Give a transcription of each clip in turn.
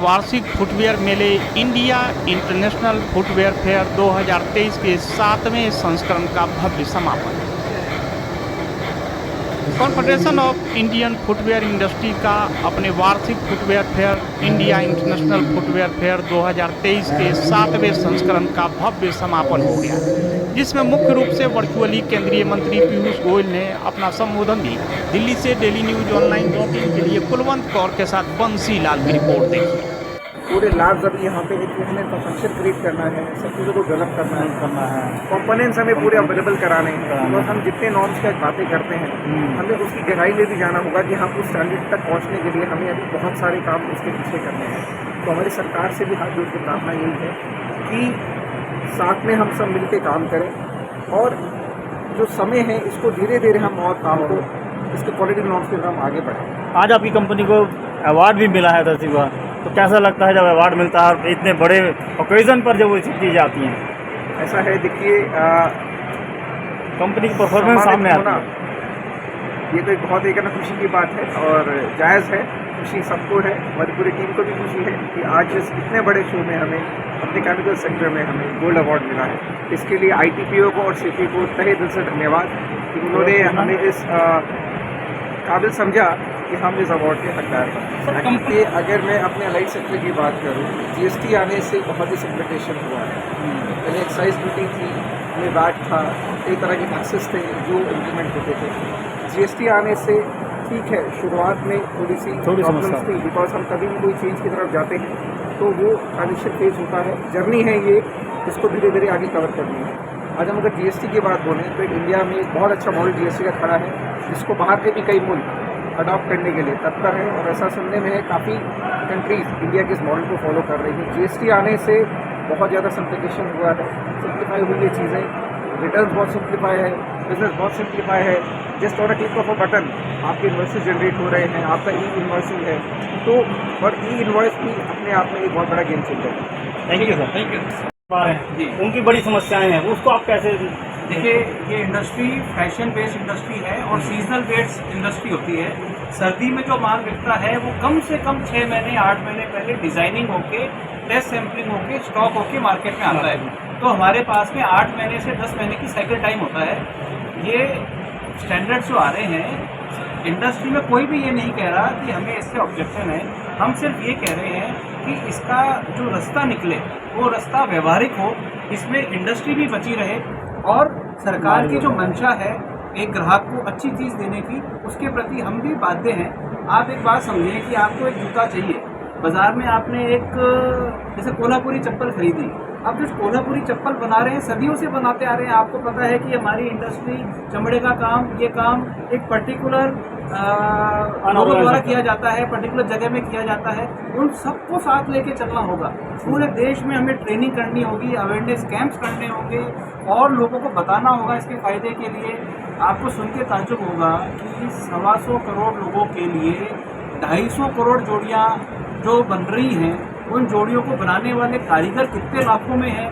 वार्षिक फुटवेयर मेले India international footwear fair 2023 के 7वें संस्करण का भव्य समापन। Confederation of Indian footwear industry का अपने वार्षिक footwear fair India international footwear fair 2023 के 7वें संस्करण का भव्य समापन हो गया, जिसमें मुख्य रूप से वर्चुअली केंद्रीय मंत्री पीयूष गोयल ने अपना संबोधन दी। दिल्ली से डेली न्यूज ऑनलाइन.in के लिए कुलवंत कौर के साथ बंसी लाल की रिपोर्ट देखिए। पूरे लाभ अभी यहाँ पे एक हमें इंफ्रास्ट्रक्चर क्रिएट करना है, सब चीज़ों को डेवलप करना है, कंपोनेंट्स हमें पूरे अवेलेबल कराने हैं। और हम जितने नॉर्म्स की बातें करते हैं, हमें उसकी गहराई में भी जाना होगा कि हम उस स्टैंडर्ड तक पहुँचने के लिए हमें अभी बहुत सारे काम उसके पीछे करने हैं। तो हमारी सरकार से भी हाथ जोड़ के प्रार्थना यही है कि साथ में हम सब मिलकर काम करें और जो समय है इसको धीरे धीरे हम और काम को इसके क्वालिटी नॉर्म्स के हम आगे बढ़ें। आज आपकी कंपनी को अवार्ड भी मिला है 10 बार, तो कैसा लगता है जब अवार्ड मिलता है और इतने बड़े ओकेजन पर जब वो चीज़ें आती हैं? ऐसा है, देखिए कंपनी की परफॉर्मेंस सामने आती है, ये तो एक बहुत एक खुशी की बात है और जायज़ है, खुशी सबको है। हमारी पूरी टीम को भी खुशी है कि आज इस इतने बड़े शो में हमें अपने केमिकल सेक्टर में हमें गोल्ड अवार्ड मिला है। इसके लिए ITPO को और CP को तहे दिल से धन्यवाद कि उन्होंने हमें इस काबिल समझा कि हम इस अवार्ड के हकदार हैं। अगर मैं अपने अलाइड सेक्टर की बात करूँ, GST आने से बहुत ही सिम्प्लिफिकेशन हुआ है। पहले एक्साइज ड्यूटी थी, हमें वैट था, कई तरह के टैक्सेस थे जो इम्प्लीमेंट होते थे। GST आने से ठीक है, शुरुआत में थोड़ी प्रॉब्लम्स थी, बिकॉज हम कभी भी कोई चीज़ की तरफ जाते हैं तो वो ट्रांजिशन फेज होता है, जर्नी है ये, इसको धीरे धीरे आगे कवर करनी है। आज हम अगर GST की बात बोलें तो इंडिया में एक बहुत अच्छा मॉडल GST का खड़ा है, जिसको बाहर के भी कई मुल्क अडॉप्ट करने के लिए तत्पर है और ऐसा सुनने में है काफ़ी कंट्रीज इंडिया के इस मॉडल को फॉलो कर रही है। GST आने से बहुत ज़्यादा सिंप्लीफिकेशन हुआ है, सिंप्लीफाई हुई है चीज़ें, रिटर्न बहुत सिंप्लीफाई है, बिजनेस बहुत सिंप्लीफाई है। जस्ट और क्लिक ऑफ अ बटन आपके इन्वॉइसेस जनरेट हो रहे हैं, आपका ई-इन्वॉइसिंग है, तो और ई-इन्वॉइस भी अपने आप में एक बहुत बड़ा गेम चेंजर है। Thank you sir, thank you. जी, उनकी बड़ी समस्याएं हैं, उसको आप कैसे? देखिए, ये इंडस्ट्री फैशन बेस्ड इंडस्ट्री है और सीजनल बेस्ड इंडस्ट्री होती है। सर्दी में जो माल बिकता है वो कम से कम 6 महीने 8 महीने पहले डिजाइनिंग होके, टेस्ट सैम्पलिंग होके, स्टॉक होके मार्केट में आता है। तो हमारे पास में 8 महीने से 10 महीने की साइकिल टाइम होता है। ये स्टैंडर्ड्स जो आ रहे हैं, इंडस्ट्री में कोई भी ये नहीं कह रहा कि हमें इससे ऑब्जेक्शन है। हम सिर्फ ये कह रहे हैं कि इसका जो रास्ता निकले वो रास्ता व्यवहारिक हो, इसमें इंडस्ट्री भी बची रहे और सरकार की जो मंशा है एक ग्राहक को अच्छी चीज़ देने की, उसके प्रति हम भी बाध्य हैं। आप एक बात समझिए कि आपको एक जूता चाहिए, बाज़ार में आपने एक जैसे कोल्हापुरी चप्पल खरीदी, अब जो कोल्हापुरी चप्पल बना रहे हैं सदियों से बनाते आ रहे हैं। आपको पता है कि हमारी इंडस्ट्री चमड़े का काम, ये काम एक पर्टिकुलर लोगों द्वारा किया जाता है, पर्टिकुलर जगह में किया जाता है। उन सबको साथ लेके चलना होगा। पूरे देश में हमें ट्रेनिंग करनी होगी, अवेयरनेस कैंप्स करने होंगे और लोगों को बताना होगा इसके फ़ायदे के लिए। आपको सुन के ताज्जुब होगा कि 125 करोड़ लोगों के लिए 250 करोड़ जोड़ियाँ जो बन रही हैं, उन जोड़ियों को बनाने वाले कारीगर कितने लाखों में हैं।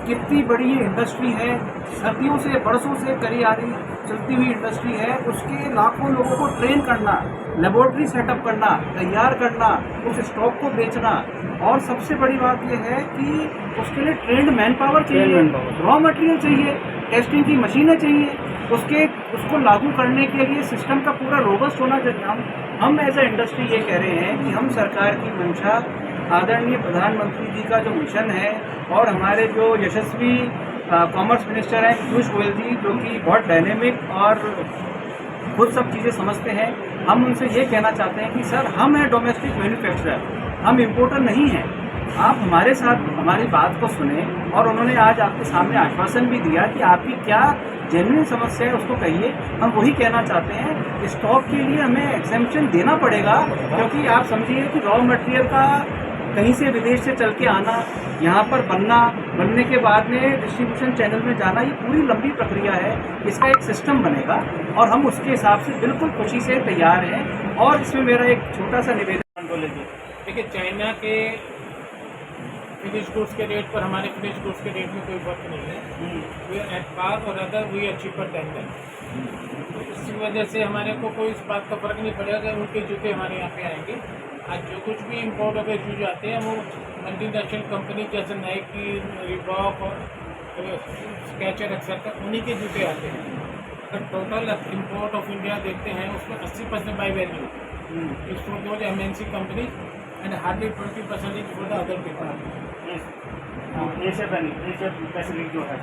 कितनी बड़ी ये इंडस्ट्री है, सदियों से बरसों से करी आ रही चलती हुई इंडस्ट्री है। उसके लाखों लोगों को ट्रेन करना, लेबोरेटरी सेटअप करना, तैयार करना, उस स्टॉक को बेचना और सबसे बड़ी बात यह है कि उसके लिए ट्रेंड मैन पावर चाहिए, रॉ मटेरियल चाहिए, टेस्टिंग की मशीनें चाहिए, उसको लागू करने के लिए सिस्टम का पूरा रोबस्ट होना चाहिए। हम एज ए इंडस्ट्री ये कह रहे हैं कि हम सरकार की मंशा, आदरणीय प्रधानमंत्री जी का जो मिशन है और हमारे जो यशस्वी कॉमर्स मिनिस्टर हैं पीयूष गोयल जी, जो कि बहुत डायनेमिक और खुद सब चीज़ें समझते हैं, हम उनसे ये कहना चाहते हैं कि सर, हम हैं डोमेस्टिक मैन्युफैक्चरर, हम इम्पोर्टर नहीं हैं। आप हमारे साथ हमारी बात को सुने और उन्होंने आज आपके सामने आश्वासन भी दिया कि आपकी क्या जेन्युइन समस्या है उसको कहिए। हम वही कहना चाहते हैं, स्टॉक के लिए हमें एग्जेम्पशन देना पड़ेगा, क्योंकि आप समझिए कि रॉ मटेरियल का कहीं से विदेश से चल के आना, यहाँ पर बनने के बाद में डिस्ट्रीब्यूशन चैनल में जाना, ये पूरी लंबी प्रक्रिया है। इसका एक सिस्टम बनेगा और हम उसके हिसाब से बिल्कुल खुशी से तैयार हैं। और इसमें मेरा एक छोटा सा निवेदन बोले जी। देखिए, चाइना के फिनिश गुड्स के रेट पर हमारे फिनिश गुड्स के रेट में कोई फर्क नहीं है। वी एट पार और other we are cheaper than them. इसी वजह से हमारे को कोई इस बात का फ़र्क नहीं पड़ेगा कि उनके जूते हमारे यहाँ पे आएंगे। आज जो कुछ भी इम्पोर्ट होकर शूज आते हैं वो मल्टीनेशनल कंपनी जैसे नाइकी, रिबॉक और स्केचर एक्सेट्रा उन्हीं के जूते आते हैं। अगर टोटल इम्पोर्ट ऑफ इंडिया देखते हैं उसमें 80% by value is for those MNC company and hardly 20% is for the other people. Asia Pacific जो है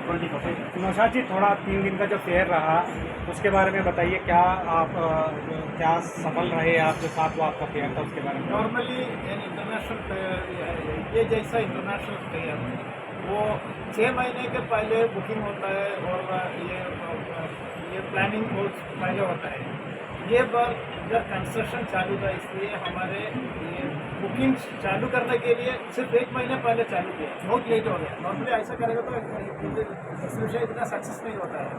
20%। नौशाद जी, थोड़ा 3 दिन का जो फेयर रहा उसके बारे में बताइए, क्या आप क्या सफल रहे आपके साथ वो आपका फेयर था, उसके बारे में। नॉर्मली इंटरनेशनल ये जैसा इंटरनेशनल फेयर वो 6 महीने के पहले बुकिंग होता है और ये प्लानिंग बहुत पहले होता है। ये बार जब कंस्ट्रक्शन चालू था इसलिए हमारे ये बुकिंग चालू करने के लिए सिर्फ 1 महीने पहले चालू किया, बहुत लेट हो गया। नॉर्मली ऐसा करेगा तो एक्सिबिशन इतना सक्सेस नहीं होता है।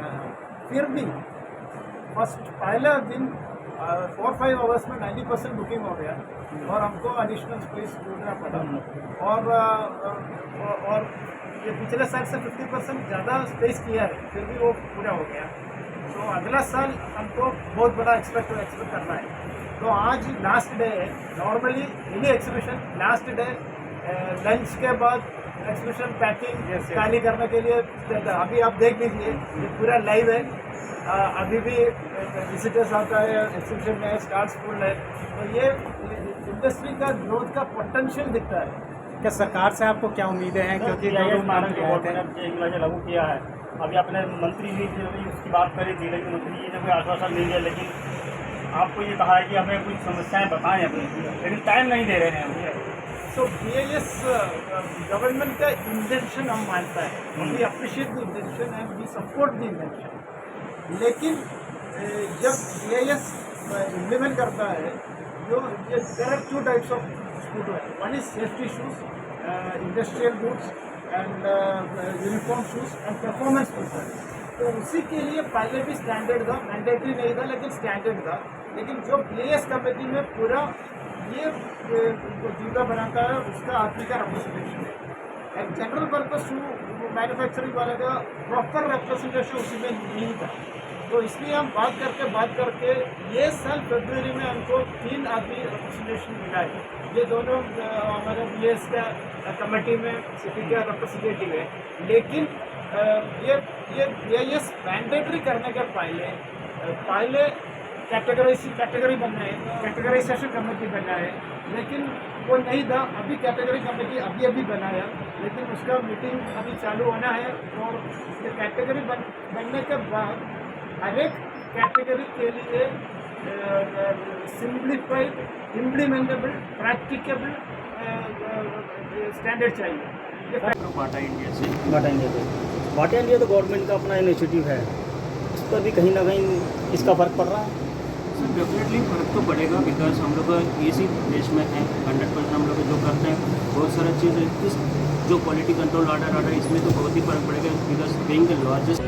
फिर भी फर्स्ट पहला दिन 4-5 आवर्स में 90% बुकिंग हो गया और हमको एडिशनल स्पेस ढूंढना पड़ा और ये पिछले साल से 50% ज़्यादा स्पेस किया है, फिर भी वो पूरा हो गया। तो अगला साल हमको बहुत बड़ा एक्सपेक्ट करना है। तो आज लास्ट डे है, normally any exhibition last day lunch के बाद एक्सिबिशन पैकिंग खाली करने के लिए अभी आप देख लीजिए ये पूरा लाइव है। अभी भी विजिटर्स आता है एक्सिबिशन में, स्टॉल्स फुल है। तो ये इंडस्ट्री का ग्रोथ का पोटेंशियल दिखता है। क्या सरकार से आपको क्या उम्मीदें हैं, क्योंकि गवर्नमेंट ने लागू किया है। अभी अपने मंत्री जी ने भी उसकी बात करी थी, लेकिन मंत्री जी ने कोई आश्वासन नहीं दिया। लेकिन आपको ये कहा है कि हमें कुछ समस्याएं बताएं अपनी, लेकिन टाइम नहीं दे रहे हैं। So BIS गवर्नमेंट का इंटेंशन हम मानता है, we appreciate the intention and we support the intention. लेकिन जब BIS इम्प्लीमेंट करता है जो there are 2 types of footwear, one is safety shoes, industrial goods and uniform shoes and performance footwear. तो उसी के लिए पहले भी स्टैंडर्ड था, मैंडेटरी नहीं था लेकिन स्टैंडर्ड था। लेकिन जो BIS कमेटी में पूरा ये जूता बनाता है उसका आदमी का रिप्रेजेंटेशन है। एक जनरल पर्पज शू मैन्युफैक्चरिंग वाले का प्रॉपर रिप्रेजेंटेशन उसी में नहीं था। तो इसलिए हम बात करके ये साल फरवरी में हमको 3 आदमी रिप्रेजेंटेशन मिला है। ये दोनों हमारे BIS का कमेटी में सिटी का रिप्रेजेंटेटिव है। लेकिन ये BIS मैंडेटरी करने के पहले कैटेगरी बनना है, कैटेगराइजेशन कमेटी बनना है, लेकिन वो नहीं था। अभी कैटेगरी कमेटी अभी बनाया, लेकिन उसका मीटिंग अभी चालू होना है। और ये कैटेगरी बनने के बाद हर एक कैटेगरी के लिए सिंप्लीफाइड, इम्प्लीमेंटेबल, प्रैक्टिकेबल स्टैंडर्ड चाहिए। बाटा इंडिया से बाटा इंडिया तो गवर्नमेंट का अपना इनिशिएटिव है, उस पर भी कहीं ना कहीं इसका फ़र्क पड़ रहा है। डेफिनेटली फ़र्क तो पड़ेगा, बिकॉज हम लोग इसी देश में हैं। 100% हम लोग जो करते हैं बहुत सारा चीज़ इस जो क्वालिटी कंट्रोल ऑर्डर इसमें तो बहुत ही फ़र्क पड़ेगा, बिकॉज बीइंग द लार्जेस्ट